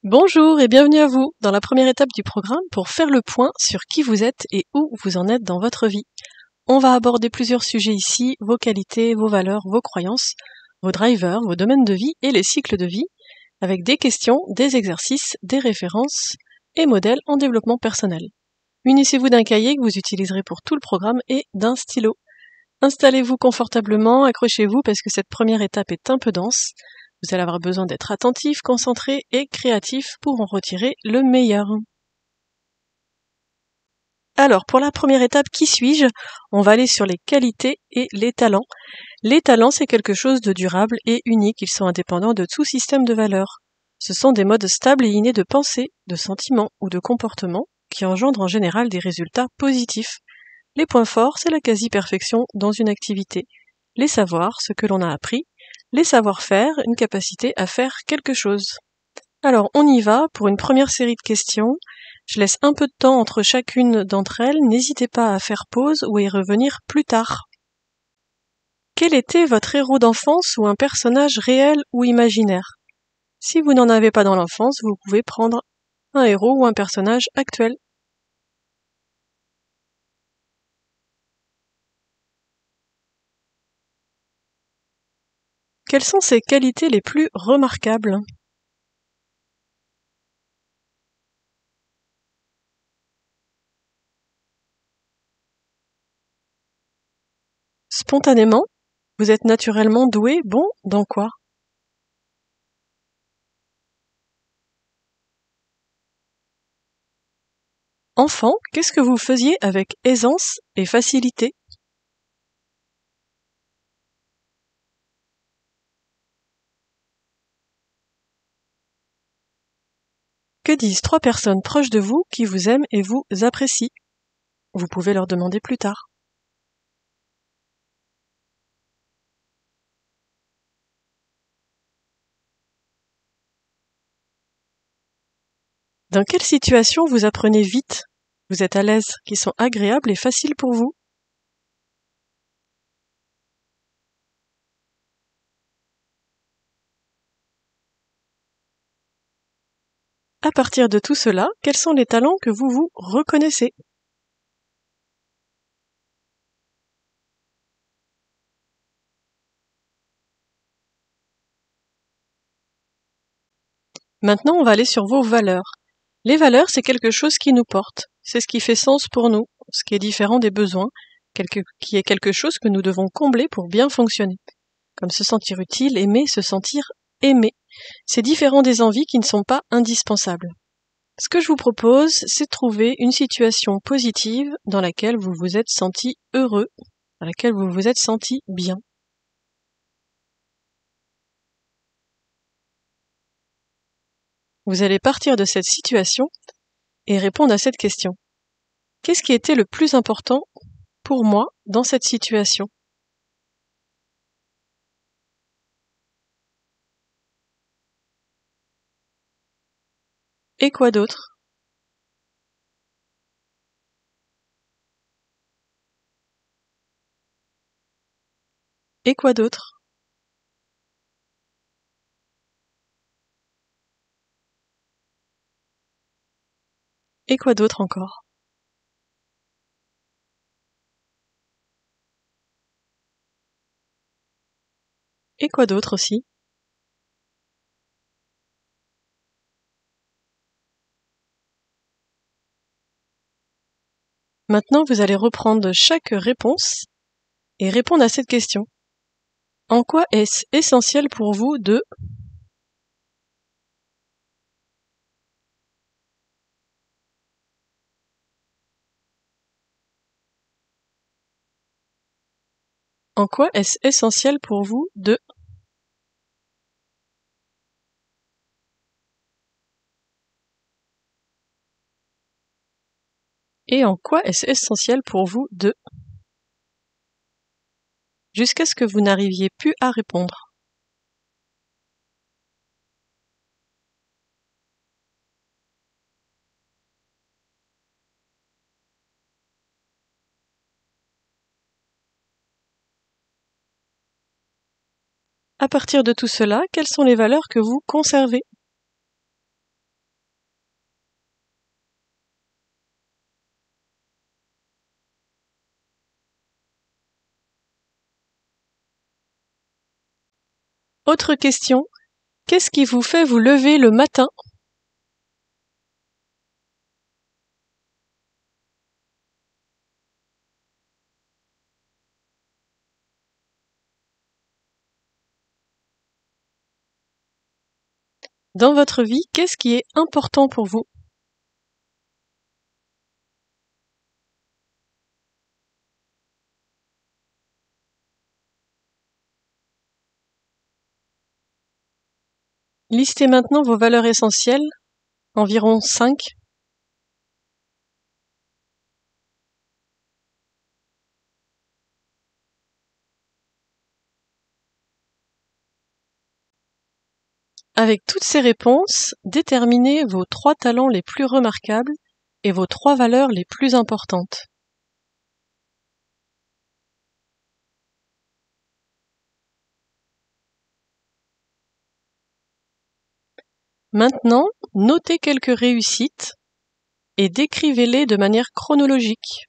Bonjour et bienvenue à vous dans la première étape du programme pour faire le point sur qui vous êtes et où vous en êtes dans votre vie. On va aborder plusieurs sujets ici, vos qualités, vos valeurs, vos croyances, vos drivers, vos domaines de vie et les cycles de vie, avec des questions, des exercices, des références et modèles en développement personnel. Munissez-vous d'un cahier que vous utiliserez pour tout le programme et d'un stylo. Installez-vous confortablement, accrochez-vous parce que cette première étape est un peu dense. Vous allez avoir besoin d'être attentif, concentré et créatif pour en retirer le meilleur. Alors, pour la première étape, qui suis-je ? On va aller sur les qualités et les talents. Les talents, c'est quelque chose de durable et unique. Ils sont indépendants de tout système de valeurs. Ce sont des modes stables et innés de pensée, de sentiments ou de comportement qui engendrent en général des résultats positifs. Les points forts, c'est la quasi-perfection dans une activité. Les savoirs, ce que l'on a appris. Les savoir-faire, une capacité à faire quelque chose. Alors, on y va pour une première série de questions. Je laisse un peu de temps entre chacune d'entre elles. N'hésitez pas à faire pause ou à y revenir plus tard. Quel était votre héros d'enfance ou un personnage réel ou imaginaire ? Si vous n'en avez pas dans l'enfance, vous pouvez prendre un héros ou un personnage actuel. Quelles sont ses qualités les plus remarquables ? Spontanément, vous êtes naturellement doué, bon, dans quoi ? Enfant, qu'est-ce que vous faisiez avec aisance et facilité ? Que disent 3 personnes proches de vous qui vous aiment et vous apprécient ? Vous pouvez leur demander plus tard. Dans quelle situation vous apprenez vite ? Vous êtes à l'aise, qui sont agréables et faciles pour vous ? À partir de tout cela, quels sont les talents que vous vous reconnaissez ? Maintenant, on va aller sur vos valeurs. Les valeurs, c'est quelque chose qui nous porte. C'est ce qui fait sens pour nous, ce qui est différent des besoins, qui est quelque chose que nous devons combler pour bien fonctionner. Comme se sentir utile, aimer, se sentir aimé. C'est différent des envies qui ne sont pas indispensables. Ce que je vous propose, c'est de trouver une situation positive dans laquelle vous vous êtes senti heureux, dans laquelle vous vous êtes senti bien. Vous allez partir de cette situation et répondre à cette question. Qu'est-ce qui était le plus important pour moi dans cette situation ? Et quoi d'autre ? Et quoi d'autre ? Et quoi d'autre encore ? Et quoi d'autre aussi ? Maintenant, vous allez reprendre chaque réponse et répondre à cette question. En quoi est-ce essentiel pour vous de... En quoi est-ce essentiel pour vous de... Et en quoi est-ce essentiel pour vous de... Jusqu'à ce que vous n'arriviez plus à répondre. À partir de tout cela, quelles sont les valeurs que vous conservez ? Autre question. Qu'est-ce qui vous fait vous lever le matin? Dans votre vie, qu'est-ce qui est important pour vous? Listez maintenant vos valeurs essentielles, environ 5. Avec toutes ces réponses, déterminez vos 3 talents les plus remarquables et vos 3 valeurs les plus importantes. Maintenant, notez quelques réussites et décrivez-les de manière chronologique,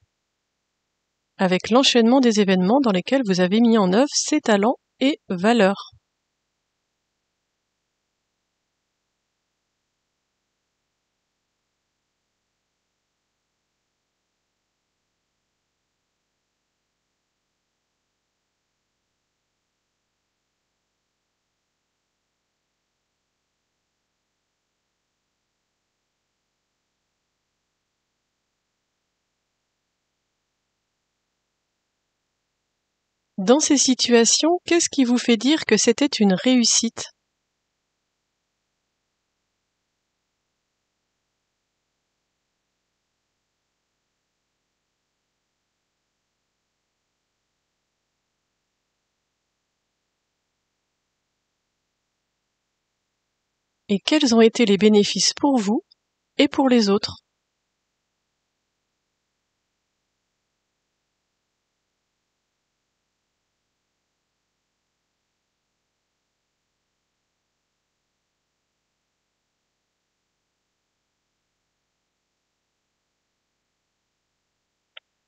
avec l'enchaînement des événements dans lesquels vous avez mis en œuvre ces talents et valeurs. Dans ces situations, qu'est-ce qui vous fait dire que c'était une réussite? Et quels ont été les bénéfices pour vous et pour les autres?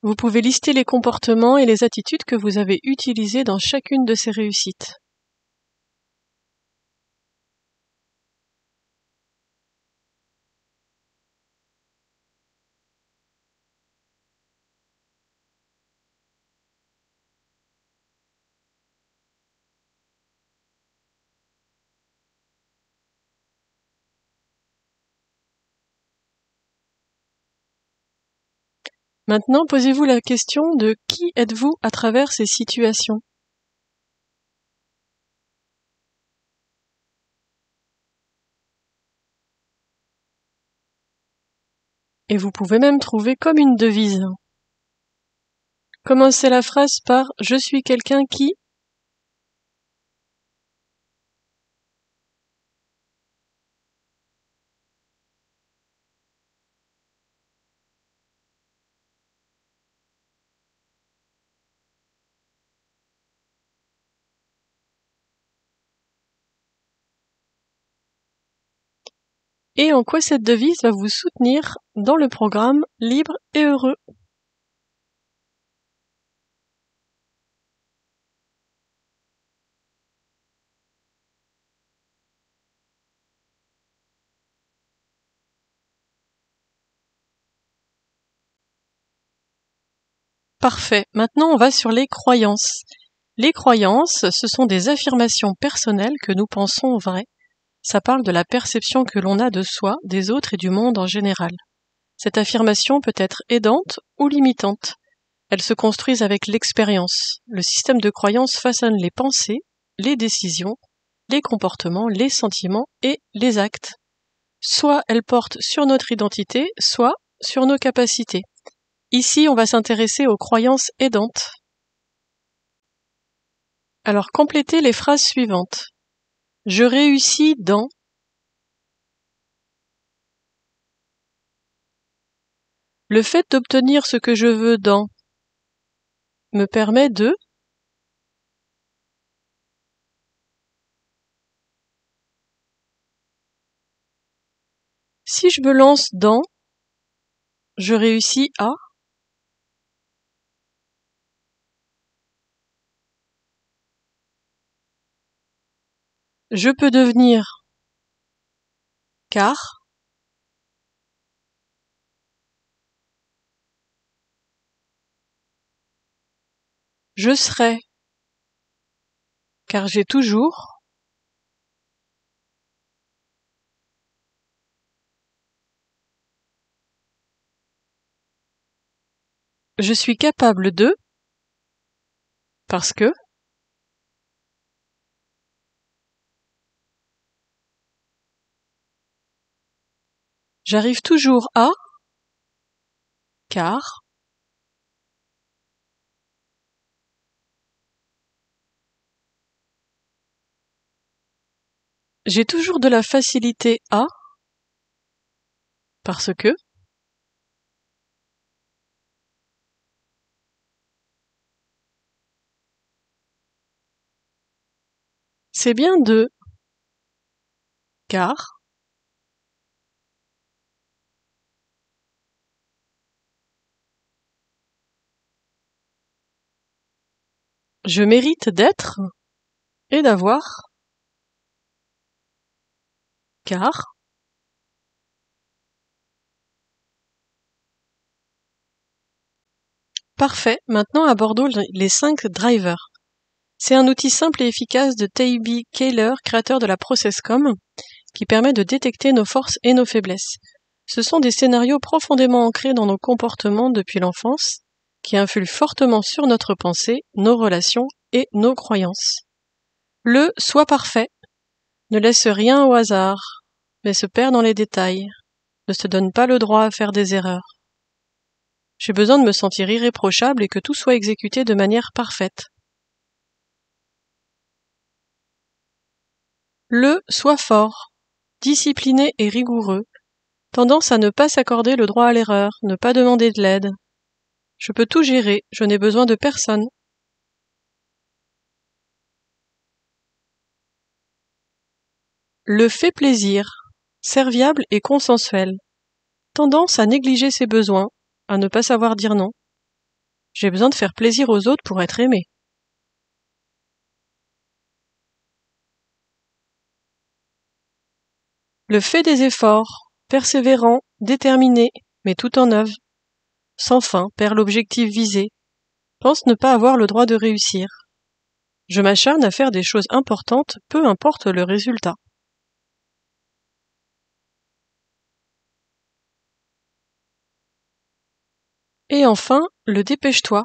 Vous pouvez lister les comportements et les attitudes que vous avez utilisés dans chacune de ces réussites. Maintenant, posez-vous la question de qui êtes-vous à travers ces situations? Et vous pouvez même trouver comme une devise. Commencez la phrase par « Je suis quelqu'un qui ». Et en quoi cette devise va vous soutenir dans le programme Libre et Heureux. Parfait. Maintenant, on va sur les croyances. Les croyances, ce sont des affirmations personnelles que nous pensons vraies. Ça parle de la perception que l'on a de soi, des autres et du monde en général. Cette affirmation peut être aidante ou limitante. Elles se construisent avec l'expérience. Le système de croyance façonne les pensées, les décisions, les comportements, les sentiments et les actes. Soit elles portent sur notre identité, soit sur nos capacités. Ici, on va s'intéresser aux croyances aidantes. Alors, complétez les phrases suivantes. Je réussis dans... Le fait d'obtenir ce que je veux dans me permet de... Si je me lance dans... Je réussis à... Je peux devenir car je serai car j'ai toujours je suis capable de parce que j'arrive toujours à car j'ai toujours de la facilité à parce que c'est bien de car je mérite d'être et d'avoir car parfait, maintenant abordons les 5 drivers. C'est un outil simple et efficace de Taibi Kahler, créateur de la ProcessCom, qui permet de détecter nos forces et nos faiblesses. Ce sont des scénarios profondément ancrés dans nos comportements depuis l'enfance, qui influent fortement sur notre pensée, nos relations et nos croyances. Le « sois parfait » ne laisse rien au hasard, mais se perd dans les détails, ne se donne pas le droit à faire des erreurs. J'ai besoin de me sentir irréprochable et que tout soit exécuté de manière parfaite. Le « sois fort », discipliné et rigoureux, tendance à ne pas s'accorder le droit à l'erreur, ne pas demander de l'aide. Je peux tout gérer, je n'ai besoin de personne. Le fait plaisir, serviable et consensuel, tendance à négliger ses besoins, à ne pas savoir dire non. J'ai besoin de faire plaisir aux autres pour être aimé. Le fait des efforts, persévérant, déterminé, mais tout en œuvre. Sans fin, perd l'objectif visé, pense ne pas avoir le droit de réussir. Je m'acharne à faire des choses importantes, peu importe le résultat. Et enfin, le dépêche-toi.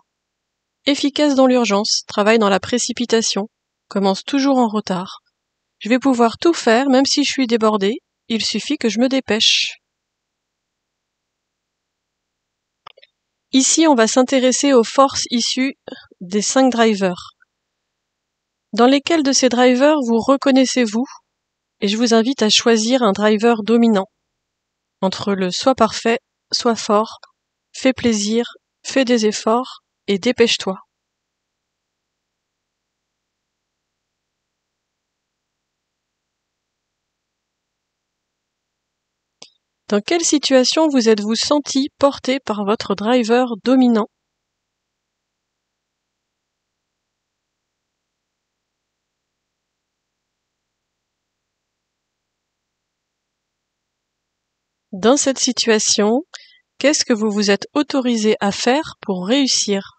Efficace dans l'urgence, travaille dans la précipitation, commence toujours en retard. Je vais pouvoir tout faire même si je suis débordée, il suffit que je me dépêche. Ici, on va s'intéresser aux forces issues des 5 drivers. Dans lesquels de ces drivers vous reconnaissez-vous? Et je vous invite à choisir un driver dominant. Entre le sois parfait, sois fort, fais plaisir, fais des efforts et dépêche-toi. Dans quelle situation vous êtes-vous senti porté par votre driver dominant? Dans cette situation, qu'est-ce que vous vous êtes autorisé à faire pour réussir?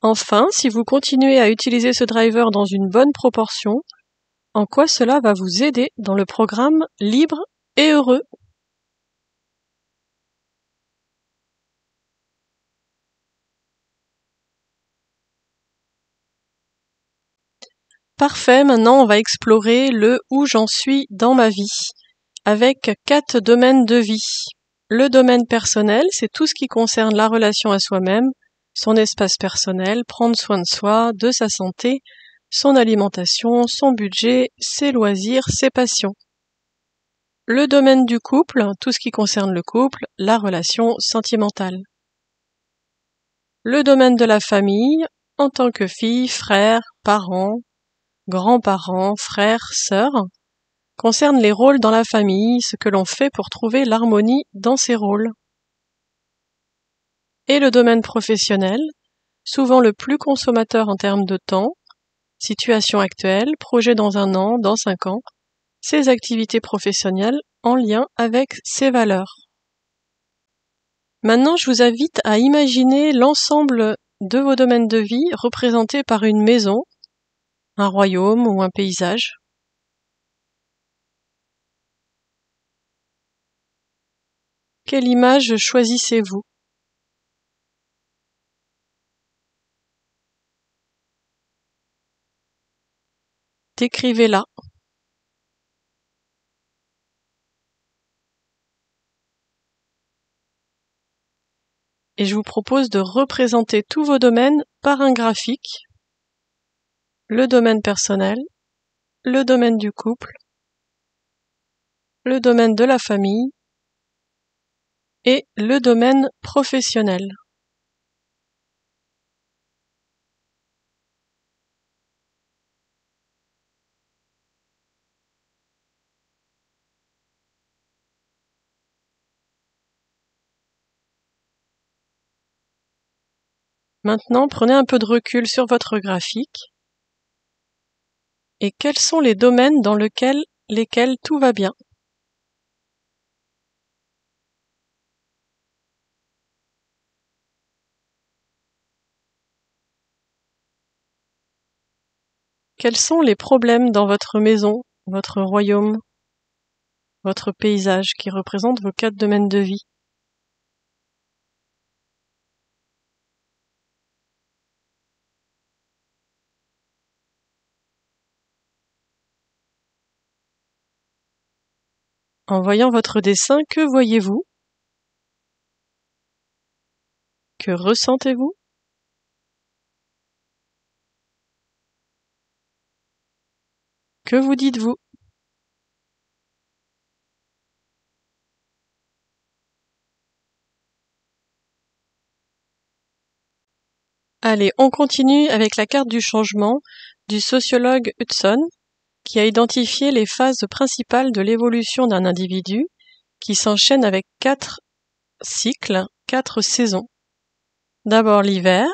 Enfin, si vous continuez à utiliser ce driver dans une bonne proportion, en quoi cela va vous aider dans le programme Libre et Heureux? Parfait, maintenant on va explorer le où j'en suis dans ma vie, avec 4 domaines de vie. Le domaine personnel, c'est tout ce qui concerne la relation à soi-même, son espace personnel, prendre soin de soi, de sa santé, son alimentation, son budget, ses loisirs, ses passions. Le domaine du couple, tout ce qui concerne le couple, la relation sentimentale. Le domaine de la famille, en tant que fille, frère, parents, grands-parents, frères, sœurs. concerne les rôles dans la famille, ce que l'on fait pour trouver l'harmonie dans ces rôles. Et le domaine professionnel, souvent le plus consommateur en termes de temps, situation actuelle, projet dans 1 an, dans 5 ans, ses activités professionnelles en lien avec ses valeurs. Maintenant, je vous invite à imaginer l'ensemble de vos domaines de vie représentés par une maison, un royaume ou un paysage. Quelle image choisissez-vous ? Décrivez-la. Et je vous propose de représenter tous vos domaines par un graphique. Le domaine personnel, le domaine du couple, le domaine de la famille et le domaine professionnel. Maintenant, prenez un peu de recul sur votre graphique. Et quels sont les domaines dans lesquels tout va bien ? Quels sont les problèmes dans votre maison, votre royaume, votre paysage qui représente vos 4 domaines de vie ? En voyant votre dessin, que voyez-vous ? Que ressentez-vous ? Que vous dites-vous ? Allez, on continue avec la carte du changement du sociologue Hudson, qui a identifié les phases principales de l'évolution d'un individu qui s'enchaînent avec 4 cycles, 4 saisons. D'abord l'hiver,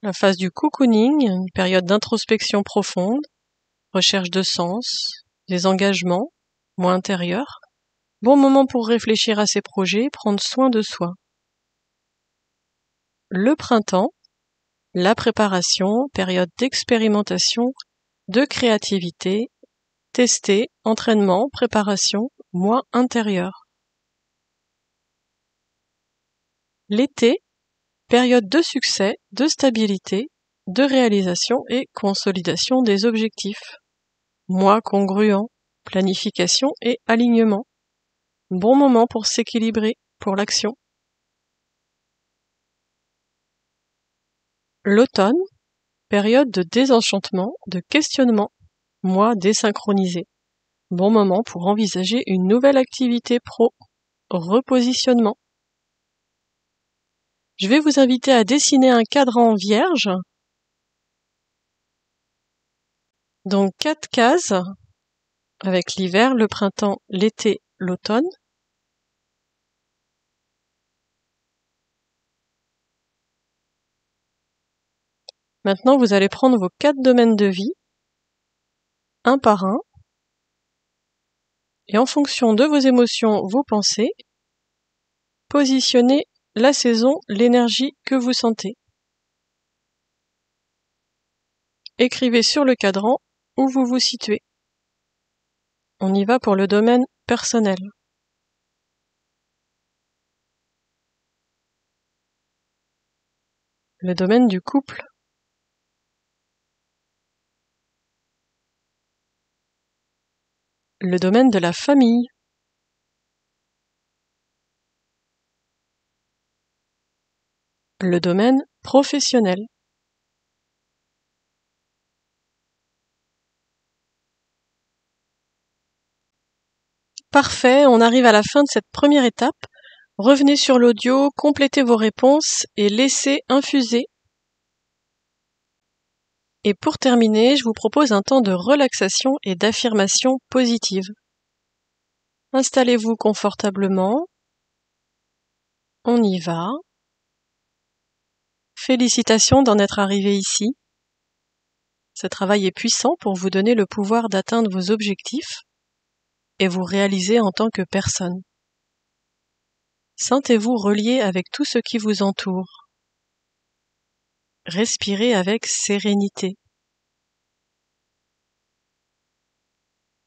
la phase du cocooning, une période d'introspection profonde, recherche de sens, des engagements, moi intérieurs, bon moment pour réfléchir à ses projets, prendre soin de soi. Le printemps, la préparation, période d'expérimentation, de créativité, tester, entraînement, préparation, moi intérieur. L'été, période de succès, de stabilité, de réalisation et consolidation des objectifs. Moi congruent, planification et alignement. Bon moment pour s'équilibrer, pour l'action. L'automne, période de désenchantement, de questionnement. Moi désynchronisé. Bon moment pour envisager une nouvelle activité pro. Repositionnement. Je vais vous inviter à dessiner un cadran vierge. Donc 4 cases avec l'hiver, le printemps, l'été, l'automne. Maintenant, vous allez prendre vos 4 domaines de vie, un par un, et en fonction de vos émotions, vos pensées, positionnez la saison, l'énergie que vous sentez. Écrivez sur le cadran où vous vous situez. On y va pour le domaine personnel. Le domaine du couple. Le domaine de la famille. Le domaine professionnel. Parfait, on arrive à la fin de cette première étape. Revenez sur l'audio, complétez vos réponses et laissez infuser. Et pour terminer, je vous propose un temps de relaxation et d'affirmation positive. Installez-vous confortablement. On y va. Félicitations d'en être arrivé ici. Ce travail est puissant pour vous donner le pouvoir d'atteindre vos objectifs et vous réaliser en tant que personne. Sentez-vous relié avec tout ce qui vous entoure. Respirez avec sérénité.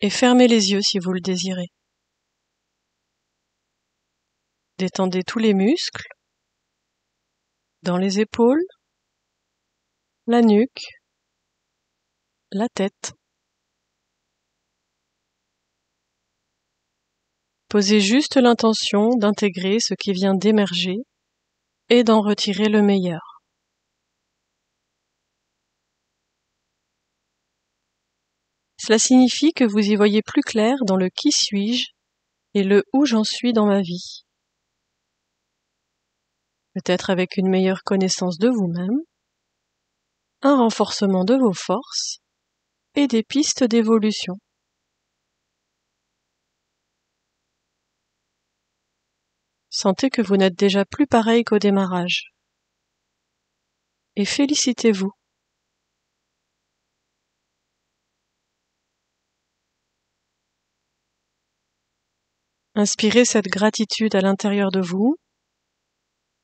Et fermez les yeux si vous le désirez. Détendez tous les muscles, dans les épaules, la nuque, la tête. Posez juste l'intention d'intégrer ce qui vient d'émerger et d'en retirer le meilleur. Cela signifie que vous y voyez plus clair dans le qui suis-je et le où j'en suis dans ma vie. Peut-être avec une meilleure connaissance de vous-même, un renforcement de vos forces et des pistes d'évolution. Sentez que vous n'êtes déjà plus pareil qu'au démarrage. Et félicitez-vous. Inspirez cette gratitude à l'intérieur de vous.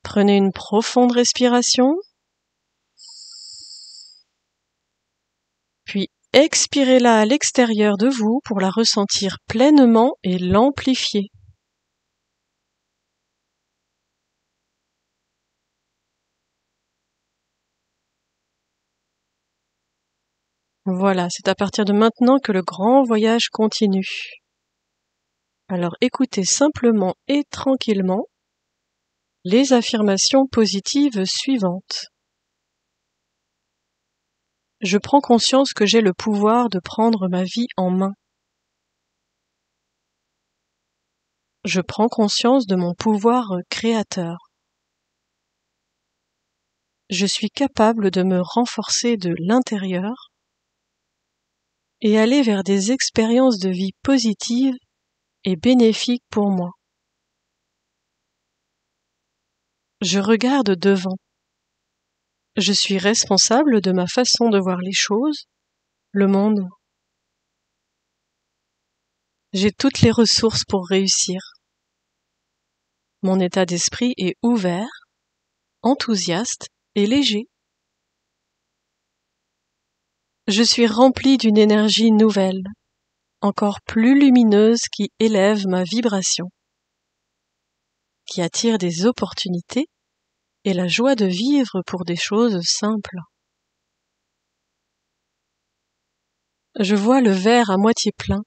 Prenez une profonde respiration. Puis expirez-la à l'extérieur de vous pour la ressentir pleinement et l'amplifier. Voilà, c'est à partir de maintenant que le grand voyage continue. Alors écoutez simplement et tranquillement les affirmations positives suivantes. Je prends conscience que j'ai le pouvoir de prendre ma vie en main. Je prends conscience de mon pouvoir créateur. Je suis capable de me renforcer de l'intérieur et aller vers des expériences de vie positives et bénéfiques pour moi. Je regarde devant. Je suis responsable de ma façon de voir les choses, le monde. J'ai toutes les ressources pour réussir. Mon état d'esprit est ouvert, enthousiaste et léger. Je suis rempli d'une énergie nouvelle, encore plus lumineuse qui élève ma vibration, qui attire des opportunités et la joie de vivre pour des choses simples. Je vois le verre à moitié plein.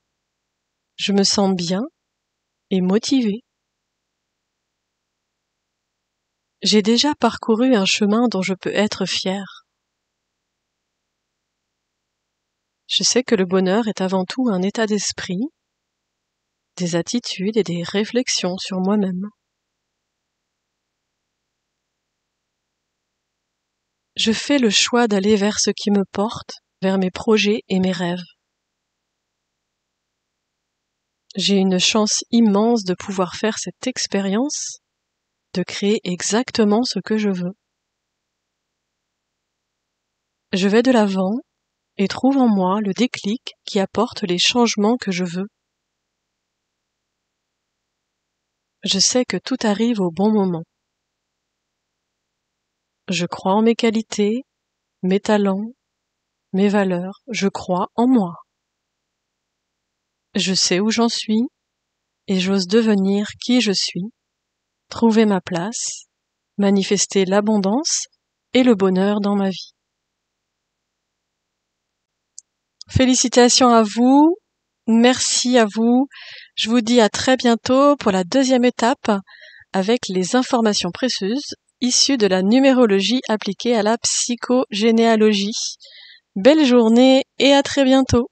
Je me sens bien et motivé. J'ai déjà parcouru un chemin dont je peux être fier. Je sais que le bonheur est avant tout un état d'esprit, des attitudes et des réflexions sur moi-même. Je fais le choix d'aller vers ce qui me porte, vers mes projets et mes rêves. J'ai une chance immense de pouvoir faire cette expérience, de créer exactement ce que je veux. Je vais de l'avant et trouve en moi le déclic qui apporte les changements que je veux. Je sais que tout arrive au bon moment. Je crois en mes qualités, mes talents, mes valeurs, je crois en moi. Je sais où j'en suis et j'ose devenir qui je suis, trouver ma place, manifester l'abondance et le bonheur dans ma vie. Félicitations à vous, merci à vous. Je vous dis à très bientôt pour la deuxième étape avec les informations précieuses issues de la numérologie appliquée à la psychogénéalogie. Belle journée et à très bientôt.